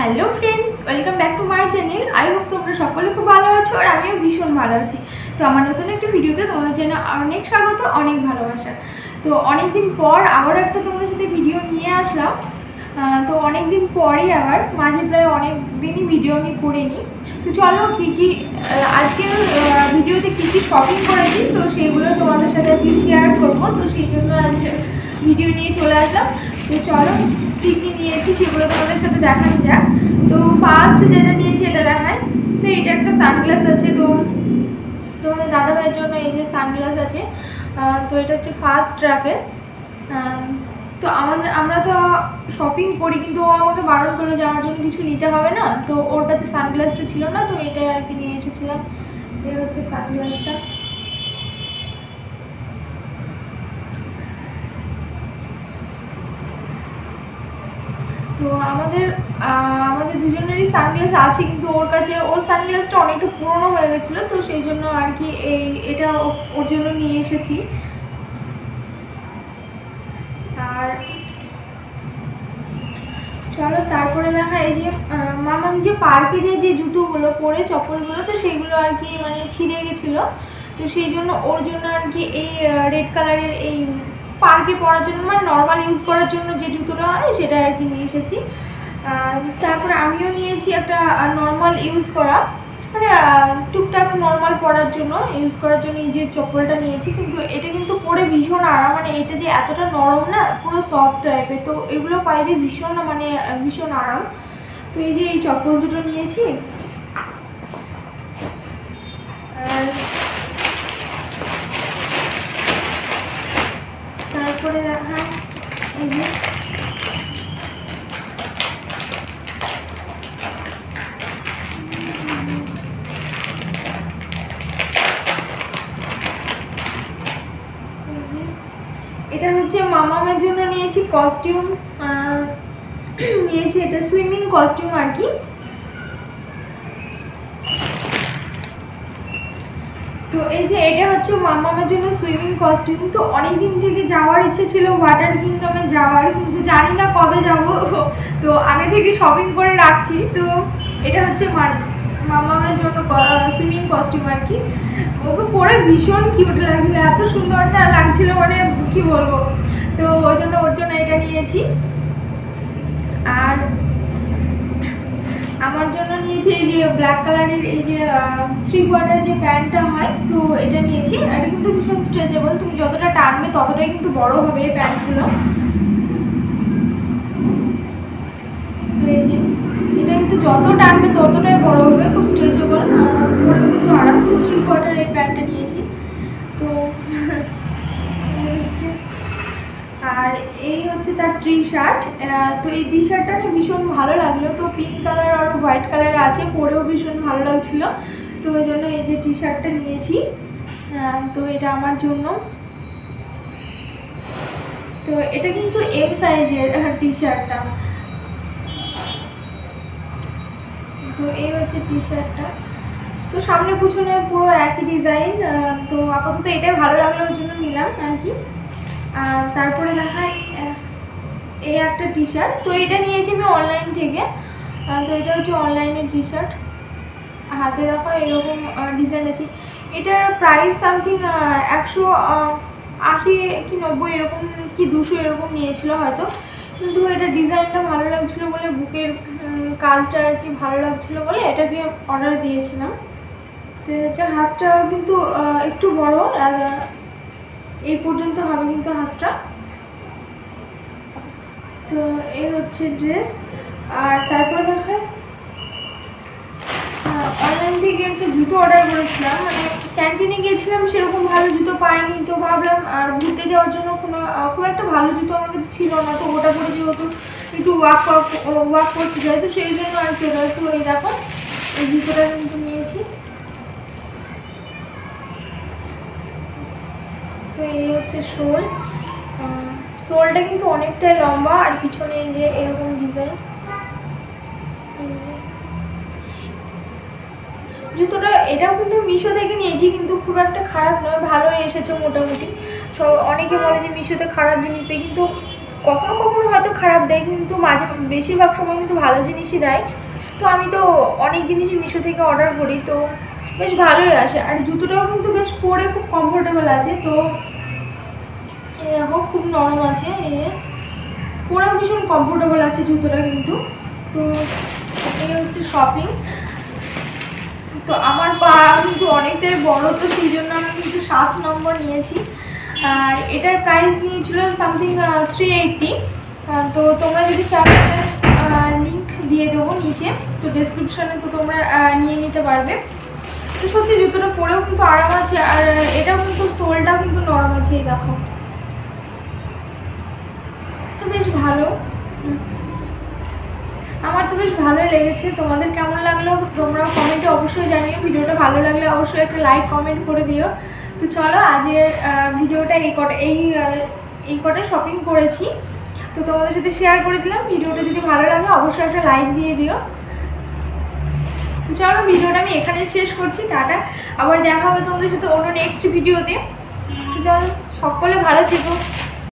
Hello friends, welcome back to my channel. I hope তোমরা সকলে খুব ভালো আছো আর আমিও ভীষণ ভালো আছি। তো আমার নতুন একটা ভিডিওতে তোমাদের জন্য অনেক স্বাগত, অনেক ভালোবাসা। তো অনেক দিন পর আবার একটা তোমাদের সাথে ভিডিও নিয়ে আসলাম। তো অনেক দিন পরই আবার মাঝে প্রায় অনেক দিনই ভিডিও আমি করিনি। তো চলো কী আজকের ভিডিওতে কী শপিং করেছি তো সেগুলো তোমাদের সাথে আজকে শেয়ার করবো। তো সেই জন্য আজ ভিডিও নিয়ে চলে আসলাম। তো চলো কী নিয়েছি সেগুলো তোমাদের সাথে দেখানো যাক। তো ফার্স্ট যেটা নিয়েছি এটা দেখায়। তো এটা একটা সানগ্লাস আছে, তো তোমাদের দাদাভাইয়ের জন্য এই যে সানগ্লাস আছে। তো এটা হচ্ছে ফার্স্ট ট্রাকের। তো আমরা তো শপিং করি, কিন্তু ও আমাকে বারণ করলো যে আমার জন্য কিছু নিতে হবে না। তো ওর কাছে সানগ্লাসটা ছিল না, তো এটা আর কি নিয়ে এসেছিলাম। এই হচ্ছে সানগ্লাসটা। তো আমাদের দুজনেরই সানগ্লাস আছে, কিন্তু ওর সানগ্লাসটা অনেকটা পুরনো হয়ে গেছিলো, তো সেই জন্য আর কি এটা ওর জন্য নিয়ে এসেছি। আর চলো তারপরে দেখা এই যে মামাম যে পার্কে যে জুতোগুলো পরে চপ্পলগুলো, তো সেইগুলো আর কি মানে ছিঁড়ে গেছিলো। তো সেই জন্য ওর জন্য আর কি এই রেড কালারের এই পার্কে পরার জন্য মানে নর্মাল ইউজ করার জন্য যে জুতোটা হয় সেটা আর কি নিয়ে এসেছি। তারপরে আমিও নিয়েছি একটা নর্মাল ইউজ করা মানে টুকটাক নর্মাল পরার জন্য ইউজ করার জন্য এই যে চপ্পলটা নিয়েছি। কিন্তু এটা কিন্তু পরে ভীষণ আরাম, মানে এটা যে এতটা নরম না, পুরো সফট টাইপের। তো এগুলো পায়ে দিয়ে ভীষণ আরাম। তো এই যে এই চপ্পল দুটো নিয়েছি। আর তারপরে দেখা এই যে এটা হচ্ছে মামামের জন্য নিয়েছি কস্টিউম, নিয়েছি এটা সুইমিং কস্টিউম আর কি। তো এই যে এটা হচ্ছে মামামের জন্য সুইমিং কস্টিউম। তো অনেক দিন থেকে যাওয়ার ইচ্ছে ছিল ওয়াটার কিংডমে যাওয়ার, কিন্তু জানি না কবে যাব। তো আগে থেকে শপিং করে রাখছি। তো এটা হচ্ছে মামামের জন্য সুইমিং কস্টিউম আর কি। ওকে পরে ভীষণ কিউট লাগছিল, এত সুন্দরটা লাগছিল মানে কি বলবো। তো ওই জন্য ওর জন্য এটা নিয়েছি। আর আমার জন্য নিয়েছি এই যে ব্ল্যাক কালারের এই যে 3/4 যে প্যান্টটা হয়, তো এটা নিয়েছি। এটা কিন্তু ভীষণ স্ট্রেচেবল, তুমি যতটা টানবে ততটাই কিন্তু বড় হবে এই প্যান্টগুলো। তো এই যে এটা কিন্তু যত টানবে ততটাই বড় হবে, খুব স্ট্রেচেবল আর পরে কিন্তু আরাম। তো 3/4 এই প্যান্টটা নিয়েছি। তো আর এই হচ্ছে তার টি শার্ট। তো এই টি শার্টটা ভীষণ ভালো লাগলো। তো পিঙ্ক কালার আর হোয়াইট কালার আছে, পরেও ভীষণ ভালো লাগছিল। তো ওই জন্য এই যে টি শার্টটা নিয়েছি। তো এটা আমার জন্য। তো এটা কিন্তু এম সাইজের টি শার্টটা। তো এই হচ্ছে টি শার্টটা। তো সামনে পিছনে পুরো একই ডিজাইন। তো আপাতত এটাই ভালো লাগলো, ওই জন্য নিলাম আর কি। আর তারপরে দেখায় এই একটা টি শার্ট। তো এটা নিয়েছি আমি অনলাইন থেকে। তো এটা হচ্ছে অনলাইনের টি শার্ট। হাতে দেখো এরকম ডিজাইন আছে। এটার প্রাইস সামথিং 180 কি 90 এরকম কি 200 এরকম নিয়েছিল হয়তো। কিন্তু এটা ডিজাইনটা ভালো লাগছিলো বলে, বুকের কাজটা আর কি ভালো লাগছিলো বলে এটাকে অর্ডার দিয়েছিলাম। তো হচ্ছে হাতটা কিন্তু একটু বড়, এই পর্যন্ত হবে কিন্তু হাতটা। তো এই হচ্ছে ড্রেস। আর তারপরে দেখায় অনলাইন থেকে একটা জুতো অর্ডার করেছিলাম, মানে ক্যান্টিনে গিয়েছিলাম সেরকম ভালো জুতো পাইনি। তো ভাবলাম আর ঘুরতে যাওয়ার জন্য খুব একটা ভালো জুতো আমার কাছে ছিল না। তো ওটা পরে যেহেতু একটু ওয়াক করতে যাই, তো সেই জন্য আর কি ওটা একটু এই দেখো এই জুতোটা কিন্তু নিয়েছি। তো এই হচ্ছে সোলটা কিন্তু অনেকটাই লম্বা, আর পিছনে এই যে এরকম ডিজাইন। জুতোটা এটাও কিন্তু মিশো থেকে নিয়েছি, কিন্তু খুব একটা খারাপ নয়, ভালোই এসেছে মোটামুটি। অনেকে বলে যে মিশোতে খারাপ জিনিস দেয়, কিন্তু কখনো কখনো হয়তো খারাপ দেয়, কিন্তু বেশিরভাগ সময় কিন্তু ভালো জিনিসই দেয়। তো আমি তো অনেক জিনিসই মিশো থেকে অর্ডার করি, তো বেশ ভালোই আসে। আর জুতোটাও কিন্তু বেশ পরে খুব কমফোর্টেবল আছে। তো দেখো খুব নরম আছে, পরেও ভীষণ কমফোর্টেবল আছে জুতোটা কিন্তু। তো এই হচ্ছে শপিং। তো আমার পা কিন্তু অনেকটাই বড়, তো সেই জন্য আমি কিন্তু 7 নম্বর নিয়েছি। আর এটার প্রাইস নিয়েছিল সামথিং 380। তো তোমরা যদি চাও লিঙ্ক দিয়ে দেবো নিচে, তো ডেসক্রিপশনে, তো তোমরা নিয়ে নিতে পারবে। তো সত্যি জুতোটা পরেও কিন্তু আরাম আছে, আর এটাও কিন্তু সোলটাও কিন্তু নরম আছে, এই দেখো। তো বেশ ভালো, আমার তো বেশ ভালোই লেগেছে। তোমাদের কেমন লাগলো তোমরা কমেন্টে অবশ্যই জানিও। ভিডিওটা ভালো লাগলে অবশ্যই একটা লাইক কমেন্ট করে দিও। তো চলো আজকের ভিডিওটা এই কটা শপিং করেছি, তো তোমাদের সাথে শেয়ার করে দিলাম। ভিডিওটা যদি ভালো লাগে অবশ্যই একটা লাইক দিয়ে দিও। তো চলো ভিডিওটা আমি এখানে শেষ করছি, টাটা। আবার দেখা হবে তোমাদের সাথে অন্য নেক্সট ভিডিওতে। তো চলো সকলে ভালো থেকো।